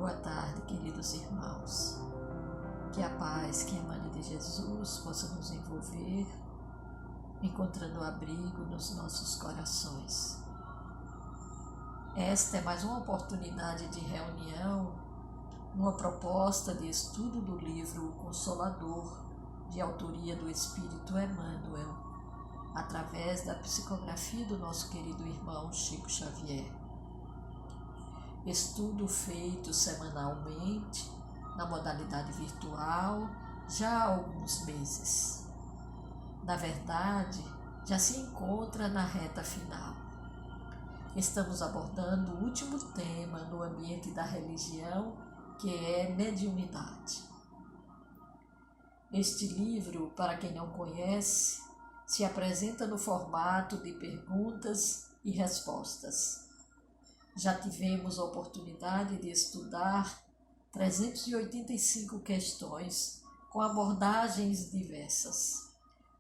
Boa tarde, queridos irmãos. Que a paz que emana de Jesus possa nos envolver, encontrando abrigo nos nossos corações. Esta é mais uma oportunidade de reunião, uma proposta de estudo do livro O Consolador, de autoria do Espírito Emmanuel, através da psicografia do nosso querido irmão Chico Xavier. Estudo feito semanalmente, na modalidade virtual, já há alguns meses. Na verdade, já se encontra na reta final. Estamos abordando o último tema no ambiente da religião, que é mediunidade. Este livro, para quem não conhece, se apresenta no formato de perguntas e respostas. Já tivemos a oportunidade de estudar 385 questões com abordagens diversas,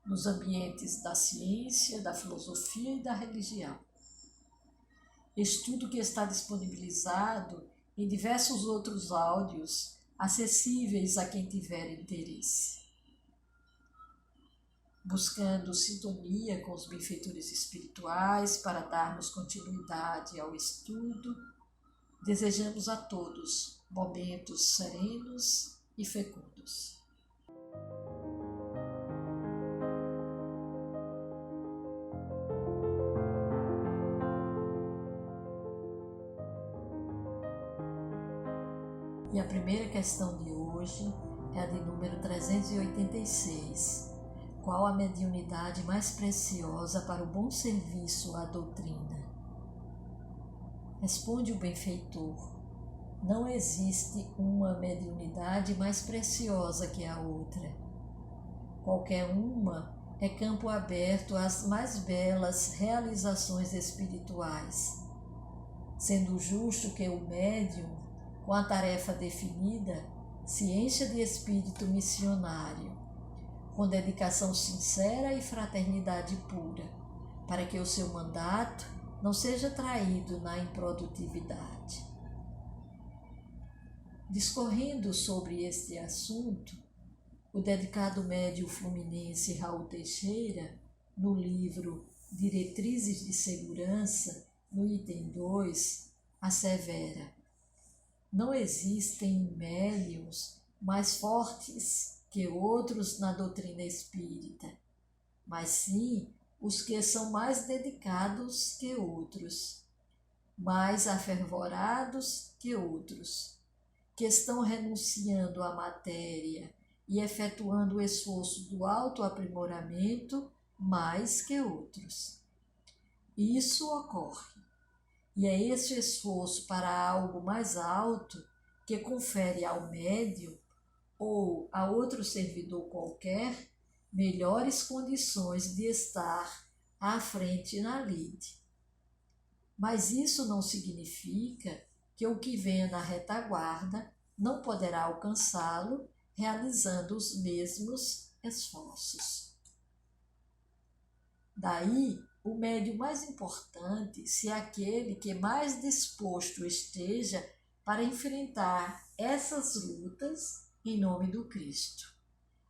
nos ambientes da ciência, da filosofia e da religião. Estudo que está disponibilizado em diversos outros áudios, acessíveis a quem tiver interesse. Buscando sintonia com os benfeitores espirituais para darmos continuidade ao estudo, desejamos a todos momentos serenos e fecundos. E a primeira questão de hoje é a de número 386. Qual a mediunidade mais preciosa para o bom serviço à doutrina? Responde o benfeitor: não existe uma mediunidade mais preciosa que a outra. Qualquer uma é campo aberto às mais belas realizações espirituais, sendo justo que o médium, com a tarefa definida, se encha de espírito missionário, com dedicação sincera e fraternidade pura, para que o seu mandato não seja traído na improdutividade. Discorrendo sobre este assunto, o dedicado médium fluminense Raul Teixeira, no livro Diretrizes de Segurança, no item 2, assevera: não existem médiuns mais fortes que outros na doutrina espírita, mas sim os que são mais dedicados que outros, mais afervorados que outros, que estão renunciando à matéria e efetuando o esforço do autoaprimoramento mais que outros. Isso ocorre, e é esse esforço para algo mais alto que confere ao médium ou a outro servidor qualquer melhores condições de estar à frente na lide. Mas isso não significa que o que venha na retaguarda não poderá alcançá-lo realizando os mesmos esforços. Daí, o médium mais importante se é aquele que mais disposto esteja para enfrentar essas lutas em nome do Cristo,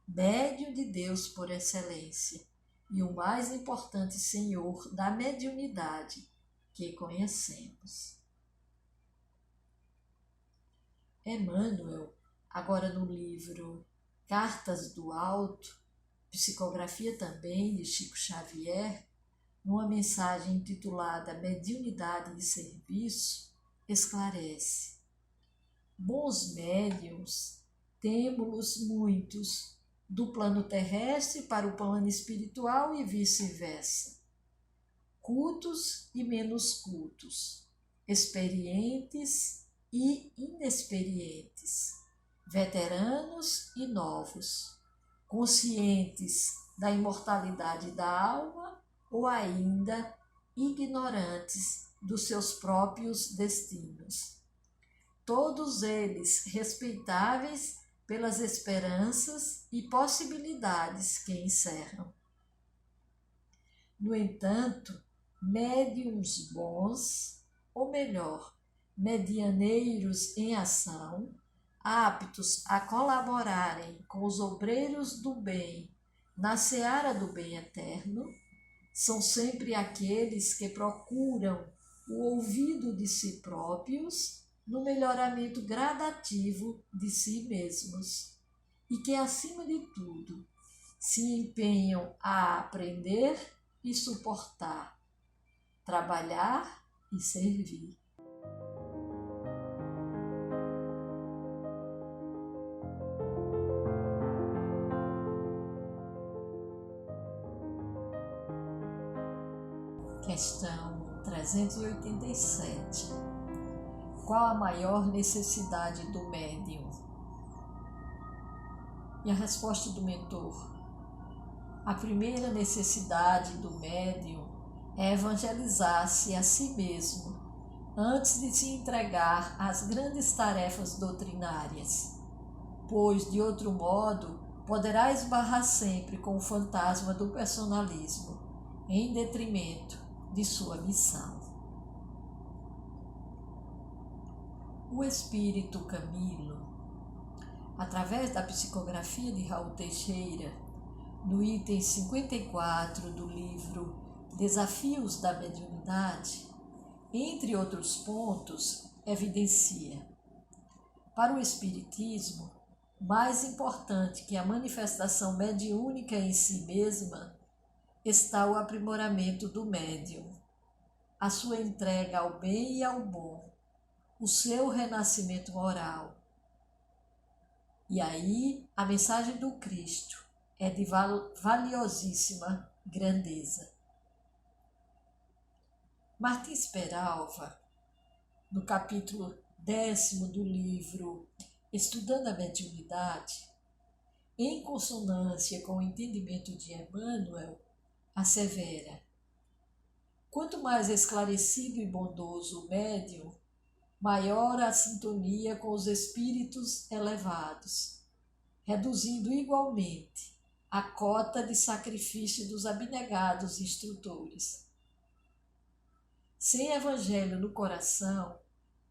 médium de Deus por excelência e o mais importante Senhor da mediunidade que conhecemos. Emmanuel, agora no livro Cartas do Alto, psicografia também de Chico Xavier, numa mensagem intitulada Mediunidade de Serviço, esclarece: bons médiuns temos-los muitos, do plano terrestre para o plano espiritual e vice-versa, cultos e menos cultos, experientes e inexperientes, veteranos e novos, conscientes da imortalidade da alma ou ainda ignorantes dos seus próprios destinos. Todos eles respeitáveis pelas esperanças e possibilidades que encerram. No entanto, médiuns bons, ou melhor, medianeiros em ação, aptos a colaborarem com os obreiros do bem na seara do bem eterno, são sempre aqueles que procuram o ouvido de si próprios no melhoramento gradativo de si mesmos e que, acima de tudo, se empenham a aprender e suportar, trabalhar e servir. Questão 387. Qual a maior necessidade do médium? E a resposta do mentor: a primeira necessidade do médium é evangelizar-se a si mesmo antes de se entregar às grandes tarefas doutrinárias, pois, de outro modo, poderá esbarrar sempre com o fantasma do personalismo, em detrimento de sua missão. O espírito Camilo, através da psicografia de Raul Teixeira, no item 54 do livro Desafios da Mediunidade, entre outros pontos, evidencia: para o espiritismo, mais importante que a manifestação mediúnica em si mesma está o aprimoramento do médium, a sua entrega ao bem e ao bom, o seu renascimento moral. E aí a mensagem do Cristo é de valiosíssima grandeza. Martins Peralva, no capítulo 10º do livro Estudando a Mediunidade, em consonância com o entendimento de Emmanuel, assevera: quanto mais esclarecido e bondoso o médium, maior a sintonia com os espíritos elevados, reduzindo igualmente a cota de sacrifício dos abnegados instrutores. Sem evangelho no coração,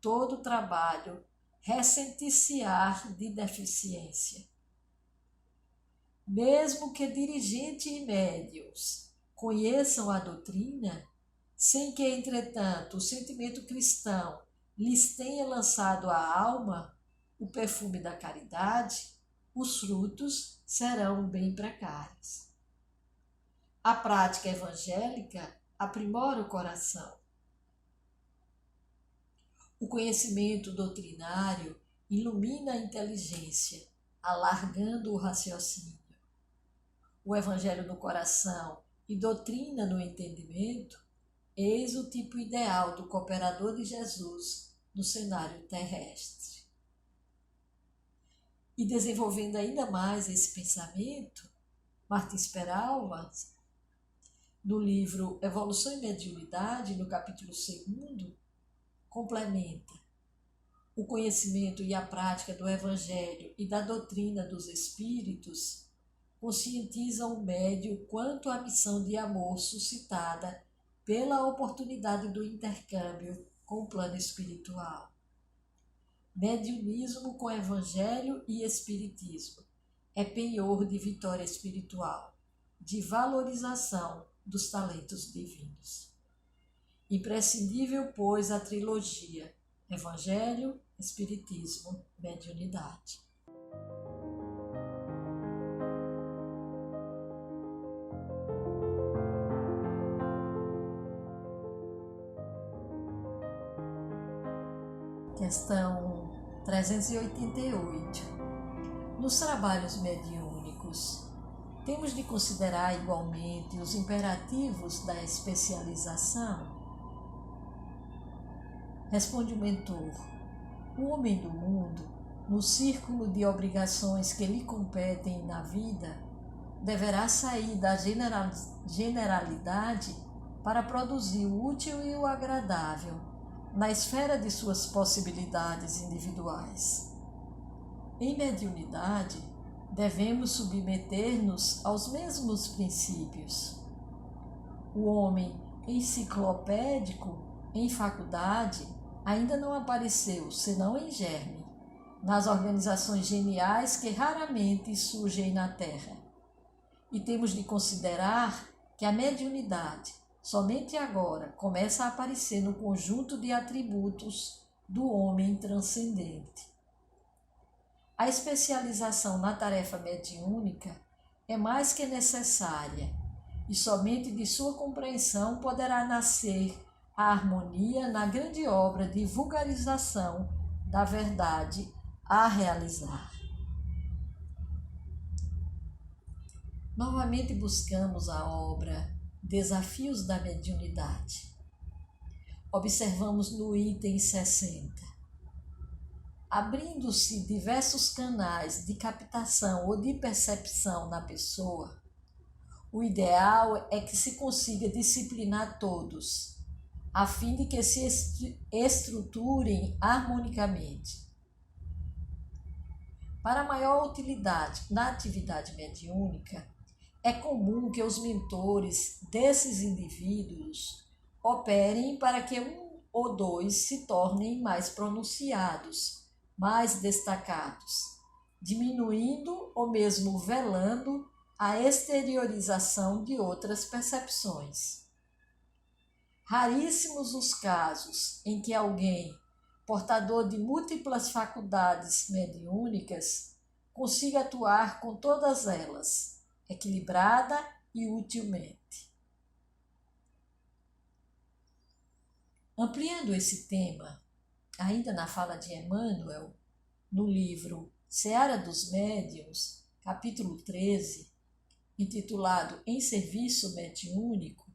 todo trabalho ressentir-se-á de deficiência. Mesmo que dirigente e médiuns conheçam a doutrina, sem que, entretanto, o sentimento cristão lhes tenha lançado à alma o perfume da caridade, os frutos serão bem precários. A prática evangélica aprimora o coração. O conhecimento doutrinário ilumina a inteligência, alargando o raciocínio. O evangelho no coração e doutrina no entendimento, eis o tipo ideal do cooperador de Jesus no cenário terrestre. E desenvolvendo ainda mais esse pensamento, Martins Peralva, no livro Evolução e Mediunidade, no capítulo 2º, complementa: o conhecimento e a prática do Evangelho e da doutrina dos Espíritos conscientizam o médium quanto à missão de amor suscitada pela oportunidade do intercâmbio com o plano espiritual. Mediunismo com Evangelho e Espiritismo é penhor de vitória espiritual, de valorização dos talentos divinos. Imprescindível, pois, a trilogia Evangelho, Espiritismo, Mediunidade. Questão 388. Nos trabalhos mediúnicos, temos de considerar igualmente os imperativos da especialização? Responde o mentor: o homem do mundo, no círculo de obrigações que lhe competem na vida, deverá sair da generalidade para produzir o útil e o agradável na esfera de suas possibilidades individuais. Em mediunidade, devemos submeter-nos aos mesmos princípios. O homem enciclopédico em faculdade ainda não apareceu, senão em germe, nas organizações geniais que raramente surgem na Terra. E temos de considerar que a mediunidade somente agora começa a aparecer no conjunto de atributos do homem transcendente. A especialização na tarefa mediúnica é mais que necessária e somente de sua compreensão poderá nascer a harmonia na grande obra de vulgarização da verdade a realizar. Novamente buscamos a obra Desafios da Mediunidade. Observamos no item 60. Abrindo-se diversos canais de captação ou de percepção na pessoa, o ideal é que se consiga disciplinar todos, a fim de que se estruturem harmonicamente. Para maior utilidade na atividade mediúnica, é comum que os mentores desses indivíduos operem para que um ou dois se tornem mais pronunciados, mais destacados, diminuindo ou mesmo velando a exteriorização de outras percepções. Raríssimos os casos em que alguém, portador de múltiplas faculdades mediúnicas, consiga atuar com todas elas, equilibrada e utilmente. Ampliando esse tema, ainda na fala de Emmanuel, no livro Seara dos Médiuns, capítulo 13, intitulado Em Serviço Mediúnico,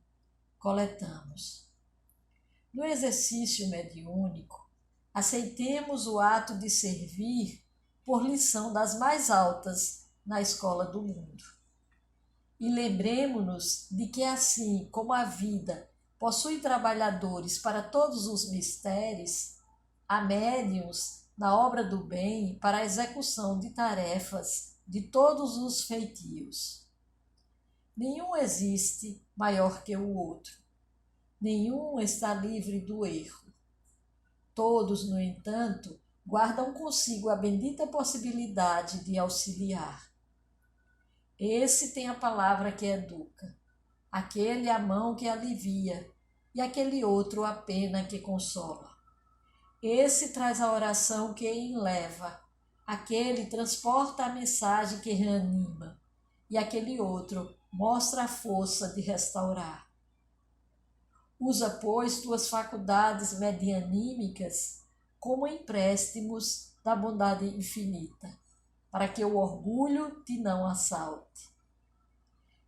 coletamos: no exercício mediúnico, aceitemos o ato de servir por lição das mais altas na escola do mundo. E lembremo-nos de que, assim como a vida possui trabalhadores para todos os mistérios, há médiuns na obra do bem para a execução de tarefas de todos os feitios. Nenhum existe maior que o outro. Nenhum está livre do erro. Todos, no entanto, guardam consigo a bendita possibilidade de auxiliar. Esse tem a palavra que educa, aquele a mão que alivia e aquele outro a pena que consola. Esse traz a oração que enleva, aquele transporta a mensagem que reanima e aquele outro mostra a força de restaurar. Usa, pois, tuas faculdades medianímicas como empréstimos da bondade infinita, para que o orgulho te não assalte.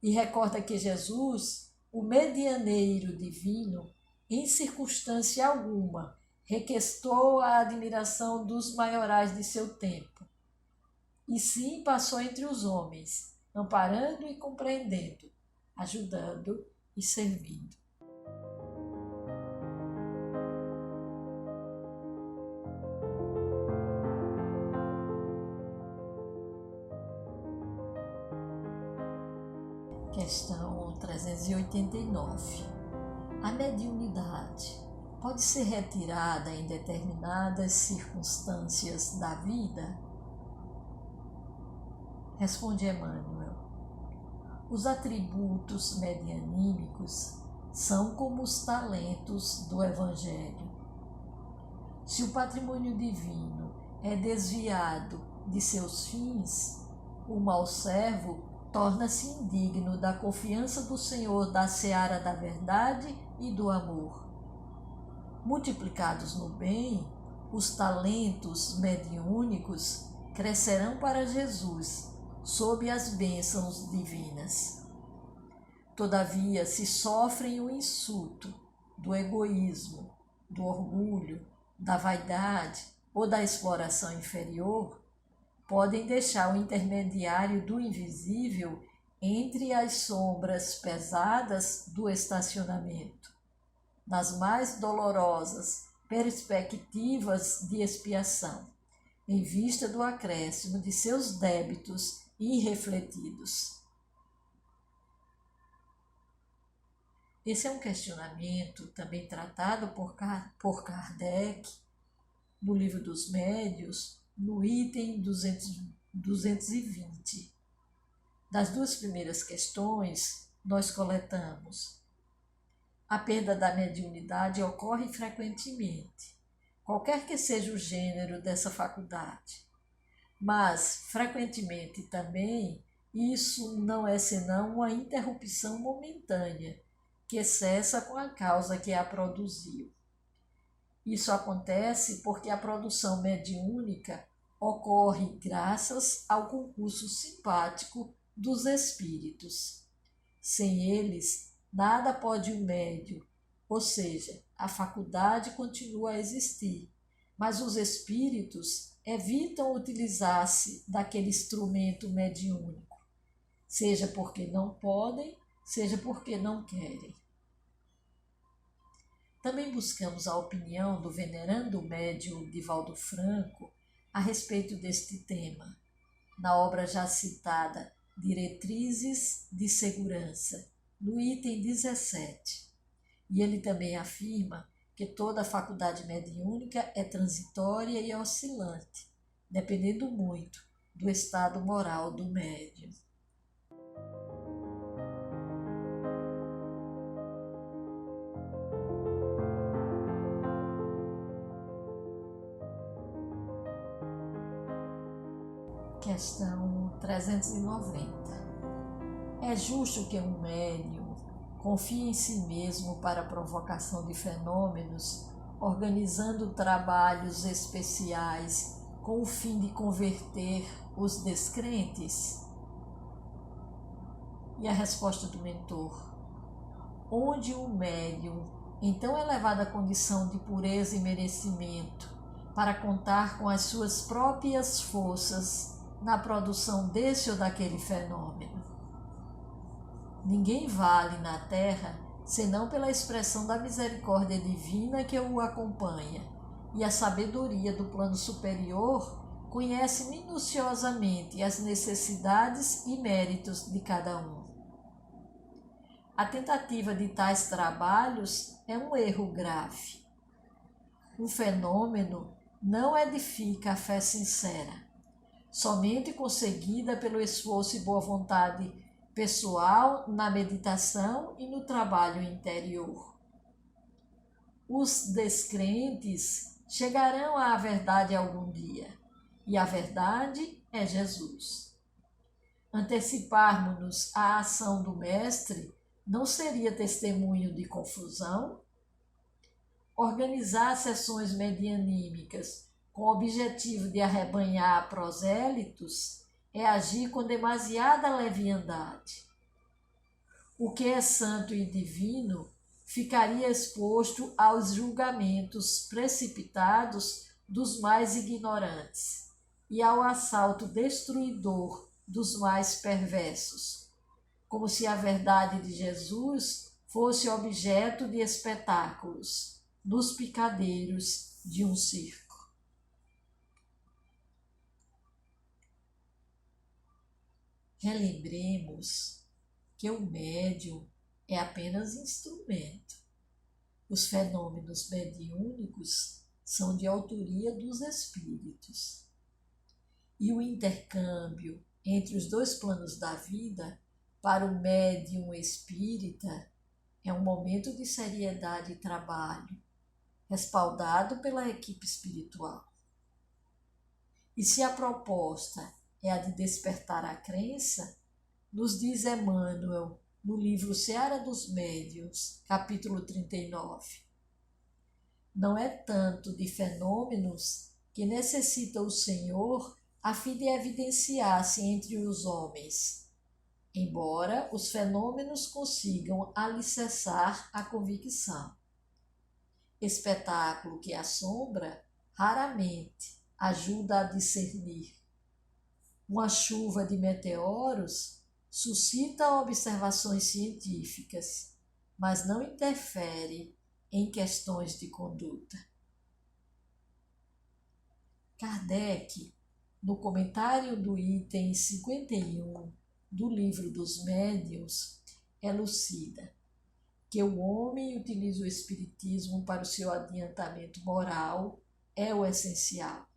E recorda que Jesus, o medianeiro divino, em circunstância alguma, requestou a admiração dos maiorais de seu tempo, e sim passou entre os homens, amparando e compreendendo, ajudando e servindo. Questão 389. A mediunidade pode ser retirada em determinadas circunstâncias da vida? Responde Emmanuel. Os atributos medianímicos são como os talentos do Evangelho. Se o patrimônio divino é desviado de seus fins, o mau servo torna-se indigno da confiança do Senhor da seara da verdade e do amor. Multiplicados no bem, os talentos mediúnicos crescerão para Jesus, sob as bênçãos divinas. Todavia, se sofrem o insulto do egoísmo, do orgulho, da vaidade ou da exploração inferior, podem deixar o intermediário do invisível entre as sombras pesadas do estacionamento, nas mais dolorosas perspectivas de expiação, em vista do acréscimo de seus débitos irrefletidos. Esse é um questionamento também tratado por Kardec no Livro dos Médiuns, no item 220. Das duas primeiras questões, nós coletamos: a perda da mediunidade ocorre frequentemente, qualquer que seja o gênero dessa faculdade. Mas, frequentemente também, isso não é senão uma interrupção momentânea, que cessa com a causa que a produziu. Isso acontece porque a produção mediúnica ocorre graças ao concurso simpático dos espíritos. Sem eles, nada pode o médium, ou seja, a faculdade continua a existir, mas os espíritos evitam utilizar-se daquele instrumento mediúnico, seja porque não podem, seja porque não querem. Também buscamos a opinião do venerando médium Divaldo Franco a respeito deste tema, na obra já citada Diretrizes de Segurança, no item 17. E ele também afirma que toda faculdade mediúnica é transitória e oscilante, dependendo muito do estado moral do médium. Questão 390. É justo que um médium confie em si mesmo para a provocação de fenômenos, organizando trabalhos especiais com o fim de converter os descrentes? E a resposta do mentor: onde o médium, em tão elevada condição de pureza e merecimento, para contar com as suas próprias forças na produção desse ou daquele fenômeno. Ninguém vale na terra senão pela expressão da misericórdia divina que o acompanha, e a sabedoria do plano superior conhece minuciosamente as necessidades e méritos de cada um. A tentativa de tais trabalhos é um erro grave. Um fenômeno não edifica a fé sincera, somente conseguida pelo esforço e boa vontade pessoal na meditação e no trabalho interior. Os descrentes chegarão à verdade algum dia, e a verdade é Jesus. Anteciparmos-nos à ação do Mestre não seria testemunho de confusão? Organizar sessões medianímicas com o objetivo de arrebanhar prosélitos é agir com demasiada leviandade. O que é santo e divino ficaria exposto aos julgamentos precipitados dos mais ignorantes e ao assalto destruidor dos mais perversos, como se a verdade de Jesus fosse objeto de espetáculos nos picadeiros de um circo. Relembremos que o médium é apenas instrumento. Os fenômenos mediúnicos são de autoria dos espíritos. E o intercâmbio entre os dois planos da vida, para o médium espírita, é um momento de seriedade e trabalho, respaldado pela equipe espiritual. E se a proposta é a de despertar a crença, nos diz Emmanuel no livro Seara dos Médiuns, capítulo 39. Não é tanto de fenômenos que necessita o Senhor a fim de evidenciar-se entre os homens, embora os fenômenos consigam alicerçar a convicção. Espetáculo que assombra raramente ajuda a discernir. Uma chuva de meteoros suscita observações científicas, mas não interfere em questões de conduta. Kardec, no comentário do item 51 do Livro dos Médiuns, elucida: que o homem utilize o espiritismo para o seu adiantamento moral é o essencial.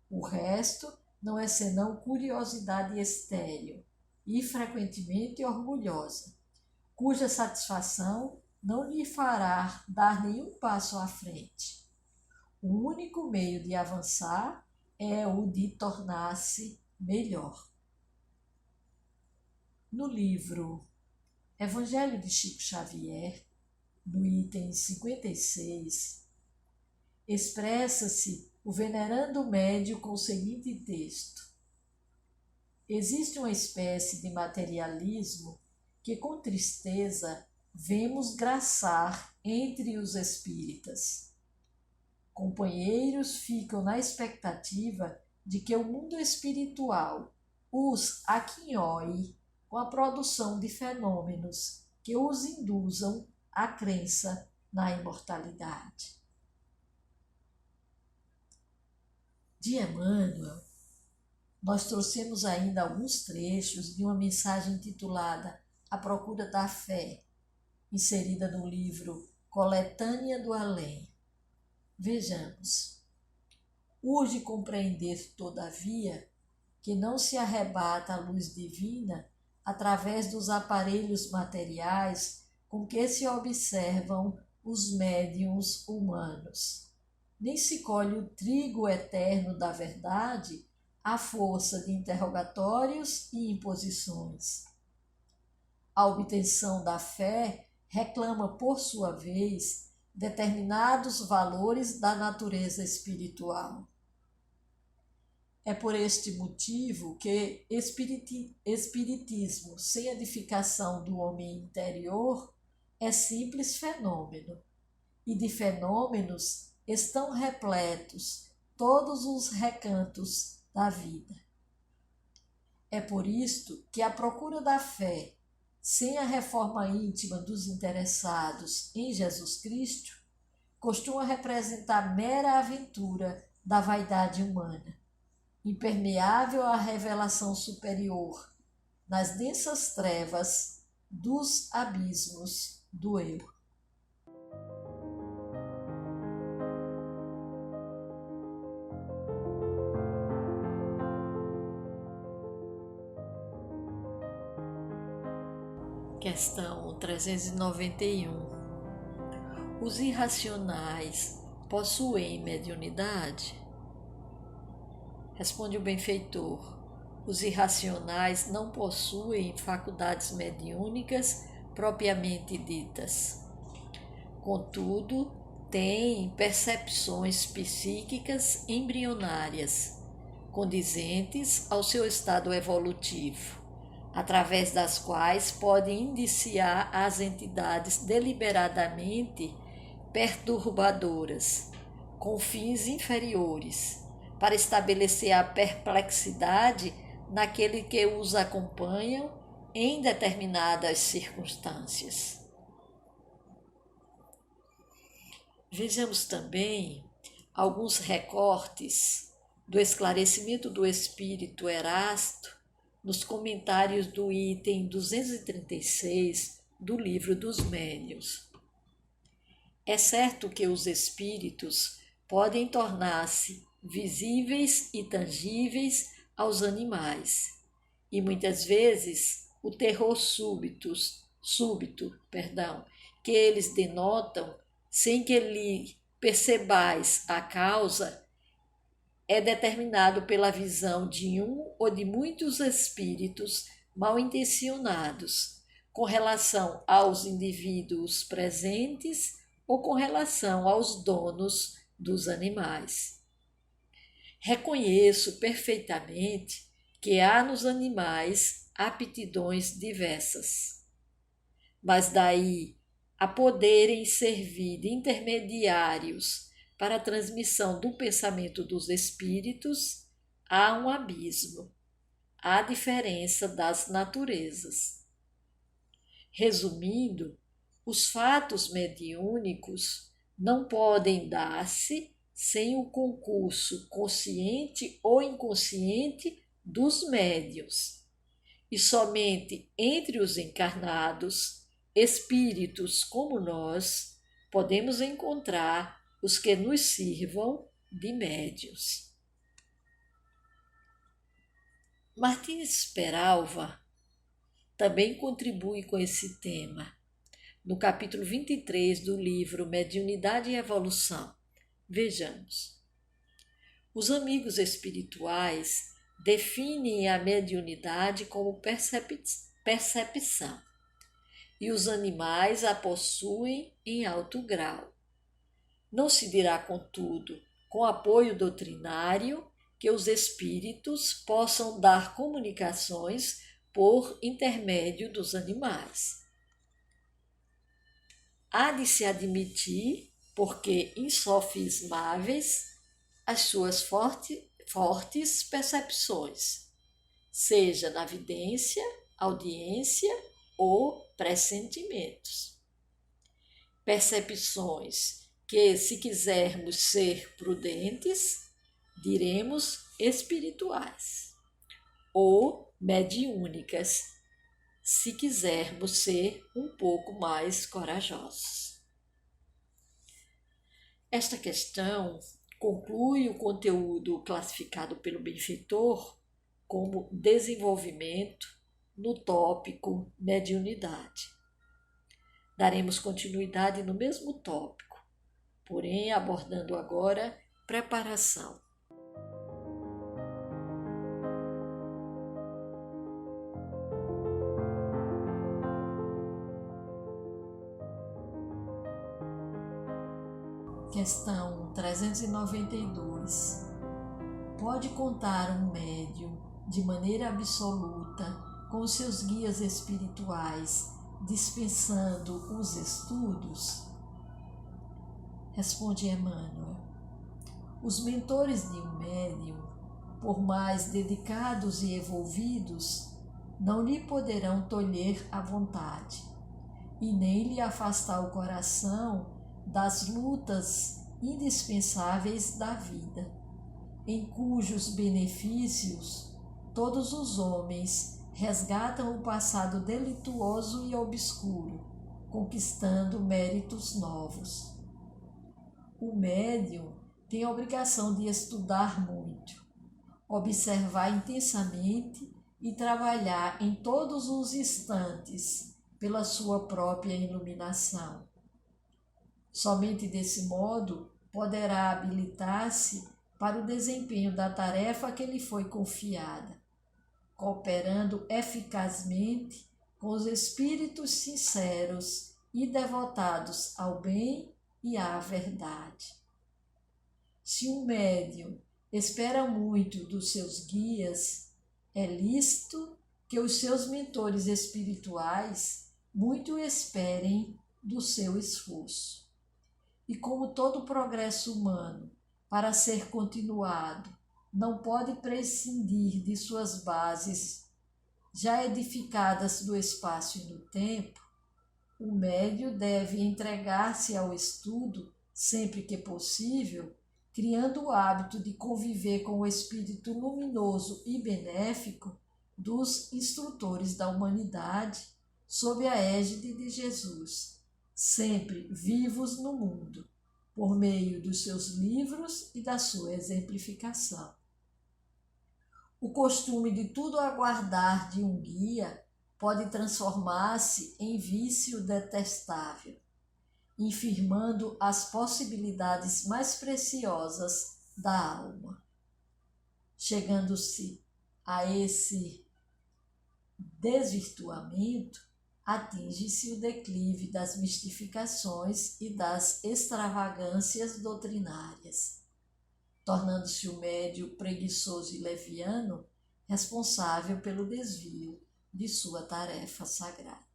O resto não é senão curiosidade estéril e frequentemente orgulhosa, cuja satisfação não lhe fará dar nenhum passo à frente. O único meio de avançar é o de tornar-se melhor. No livro Evangelho de Chico Xavier, no item 56, expressa-se o venerando médio com o seguinte texto: existe uma espécie de materialismo que com tristeza vemos graçar entre os espíritas. Companheiros ficam na expectativa de que o mundo espiritual os aquinhoe com a produção de fenômenos que os induzam à crença na imortalidade. De Emmanuel, nós trouxemos ainda alguns trechos de uma mensagem intitulada A Procura da Fé, inserida no livro Coletânea do Além. Vejamos. Urge compreender, todavia, que não se arrebata a luz divina através dos aparelhos materiais com que se observam os médiuns humanos. Nem se colhe o trigo eterno da verdade à força de interrogatórios e imposições. A obtenção da fé reclama, por sua vez, determinados valores da natureza espiritual. É por este motivo que espiritismo sem edificação do homem interior é simples fenômeno, e de fenômenos estão repletos todos os recantos da vida. É por isto que a procura da fé, sem a reforma íntima dos interessados em Jesus Cristo, costuma representar mera aventura da vaidade humana, impermeável à revelação superior, nas densas trevas dos abismos do eu. Questão 391. Os irracionais possuem mediunidade? Responde o benfeitor: os irracionais não possuem faculdades mediúnicas propriamente ditas. Contudo, têm percepções psíquicas embrionárias, condizentes ao seu estado evolutivo, através das quais podem indiciar as entidades deliberadamente perturbadoras, com fins inferiores, para estabelecer a perplexidade naquele que os acompanham em determinadas circunstâncias. Vejamos também alguns recortes do esclarecimento do Espírito Erasto nos comentários do item 236 do Livro dos Médiuns. É certo que os espíritos podem tornar-se visíveis e tangíveis aos animais, e muitas vezes o terror súbito, que eles denotam, sem que lhe percebais a causa, é determinado pela visão de um ou de muitos espíritos mal intencionados, com relação aos indivíduos presentes ou com relação aos donos dos animais. Reconheço perfeitamente que há nos animais aptidões diversas, mas daí a poderem servir de intermediários para a transmissão do pensamento dos espíritos, há um abismo, há diferença das naturezas. Resumindo, os fatos mediúnicos não podem dar-se sem o concurso consciente ou inconsciente dos médiuns, e somente entre os encarnados espíritos como nós, podemos encontrar os que nos sirvam de médios. Martins Peralva também contribui com esse tema, no capítulo 23 do livro Mediunidade e Evolução. Vejamos. Os amigos espirituais definem a mediunidade como percepção, e os animais a possuem em alto grau. Não se dirá, contudo, com apoio doutrinário, que os espíritos possam dar comunicações por intermédio dos animais. Há de se admitir, porque insofismáveis, as suas fortes percepções, seja na vidência, audiência ou pressentimentos. Percepções que, se quisermos ser prudentes, diremos espirituais, ou mediúnicas, se quisermos ser um pouco mais corajosos. Esta questão conclui o conteúdo classificado pelo benfeitor como desenvolvimento no tópico mediunidade. Daremos continuidade no mesmo tópico, porém abordando agora preparação. Questão 392. Pode contar um médium de maneira absoluta com os seus guias espirituais, dispensando os estudos? Responde Emmanuel. Os mentores de um médium, por mais dedicados e envolvidos, não lhe poderão tolher a vontade e nem lhe afastar o coração das lutas indispensáveis da vida, em cujos benefícios todos os homens resgatam o passado delituoso e obscuro, conquistando méritos novos. O médium tem a obrigação de estudar muito, observar intensamente e trabalhar em todos os instantes pela sua própria iluminação. Somente desse modo poderá habilitar-se para o desempenho da tarefa que lhe foi confiada, cooperando eficazmente com os espíritos sinceros e devotados ao bem e à verdade. Se um médium espera muito dos seus guias, é lícito que os seus mentores espirituais muito esperem do seu esforço. E como todo progresso humano, para ser continuado, não pode prescindir de suas bases já edificadas do espaço e do tempo, o médium deve entregar-se ao estudo sempre que possível, criando o hábito de conviver com o espírito luminoso e benéfico dos instrutores da humanidade, sob a égide de Jesus, sempre vivos no mundo, por meio dos seus livros e da sua exemplificação. O costume de tudo aguardar de um guia pode transformar-se em vício detestável, infirmando as possibilidades mais preciosas da alma. Chegando-se a esse desvirtuamento, atinge-se o declive das mistificações e das extravagâncias doutrinárias, tornando-se o médium preguiçoso e leviano responsável pelo desvio de sua tarefa sagrada.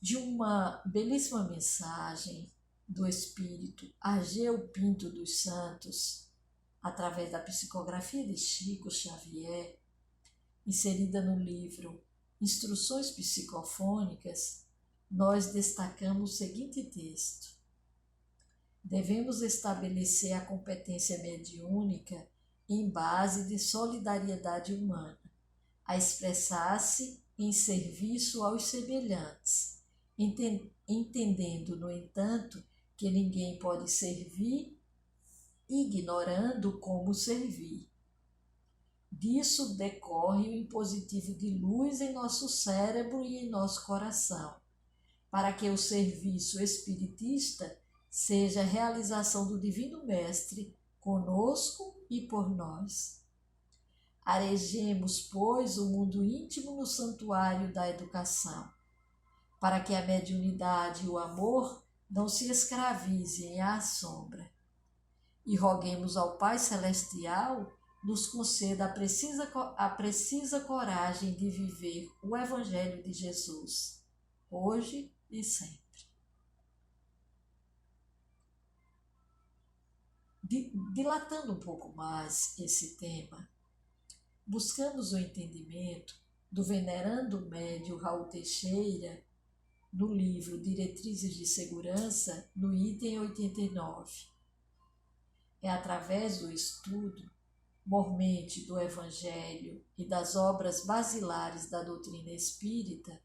De uma belíssima mensagem do espírito Ageu Pinto dos Santos, através da psicografia de Chico Xavier, inserida no livro Instruções Psicofônicas, nós destacamos o seguinte texto: devemos estabelecer a competência mediúnica em base de solidariedade humana, a expressar-se em serviço aos semelhantes, entendendo, no entanto, que ninguém pode servir ignorando como servir. Disso decorre o impositivo de luz em nosso cérebro e em nosso coração, para que o serviço espiritista seja a realização do Divino Mestre conosco e por nós. Arejemos, pois, o mundo íntimo no santuário da educação, para que a mediunidade e o amor não se escravizem à sombra. E roguemos ao Pai Celestial nos conceda a precisa coragem de viver o Evangelho de Jesus, hoje e sempre. Dilatando um pouco mais esse tema, buscamos o entendimento do venerando médio Raul Teixeira no livro Diretrizes de Segurança, no item 89. É através do estudo mormente do Evangelho e das obras basilares da doutrina espírita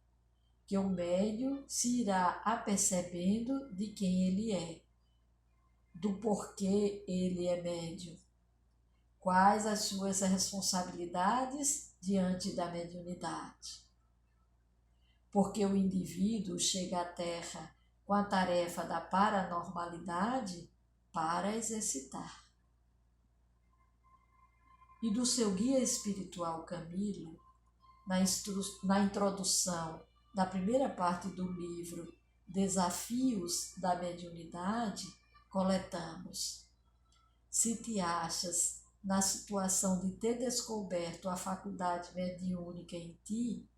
que o médium se irá apercebendo de quem ele é, do porquê ele é médium, quais as suas responsabilidades diante da mediunidade. Porque o indivíduo chega à Terra com a tarefa da paranormalidade para exercitar. E do seu guia espiritual Camilo, na introdução da primeira parte do livro Desafios da Mediunidade, coletamos: se te achas na situação de ter descoberto a faculdade mediúnica em ti,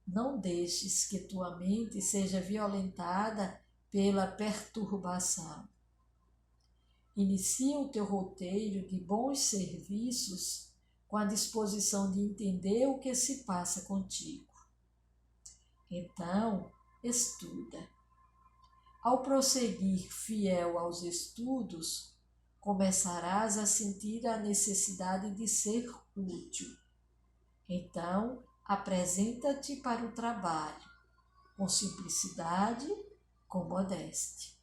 não deixes que tua mente seja violentada pela perturbação. Inicia o teu roteiro de bons serviços com a disposição de entender o que se passa contigo. Então, estuda. Ao prosseguir fiel aos estudos, começarás a sentir a necessidade de ser útil. Então, apresenta-te para o trabalho, com simplicidade, com modéstia.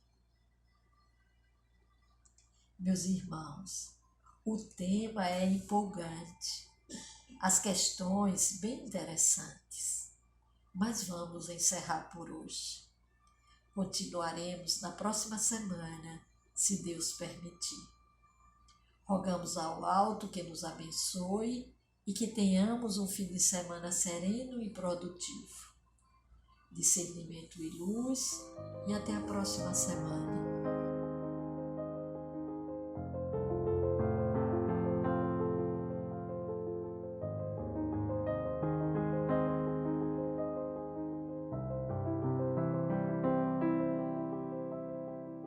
Meus irmãos, o tema é empolgante, as questões bem interessantes, mas vamos encerrar por hoje. Continuaremos na próxima semana, se Deus permitir. Rogamos ao alto que nos abençoe e que tenhamos um fim de semana sereno e produtivo. Discernimento e luz, e até a próxima semana.